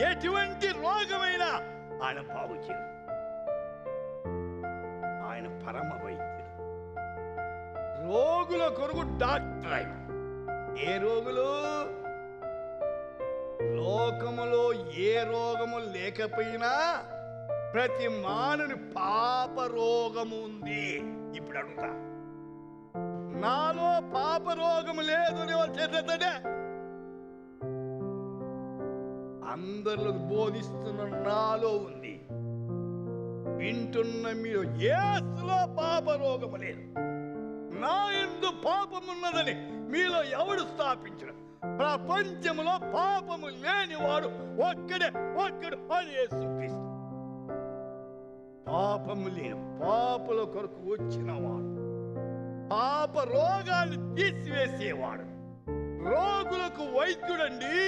ఎటువంటి రోగమైనా ఆయన బాగు చేయరు. ఆయన పరమ వైద్యుడు. రోగుల కొరకు డాక్టర్ ఆయన. ఏ రోగులు? లోకములో ఏ రోగము లేకపోయినా ప్రతి మానవుని పాప రోగము ఉంది. ఇప్పుడు అడుగుతా, నాలో పాప రోగము లేదు అని వాళ్ళు చేతనే అందరిలో బోధిస్తున్న నాలో ఉంది. వింటున్న మీరు యేసులో పాప రోగము లేదు, నా యందు పాపమున్నదని మీలో ఎవడు స్థాపించడు? ప్రపంచములో పాపము లేనివాడు ఒక్కడు అని యేసుక్రీస్తు. పాపము లేని పాపుల కొరకు వచ్చినవాడు, పాప రోగాన్ని తీసివేసేవాడు, రోగులకు వైద్యుడండి.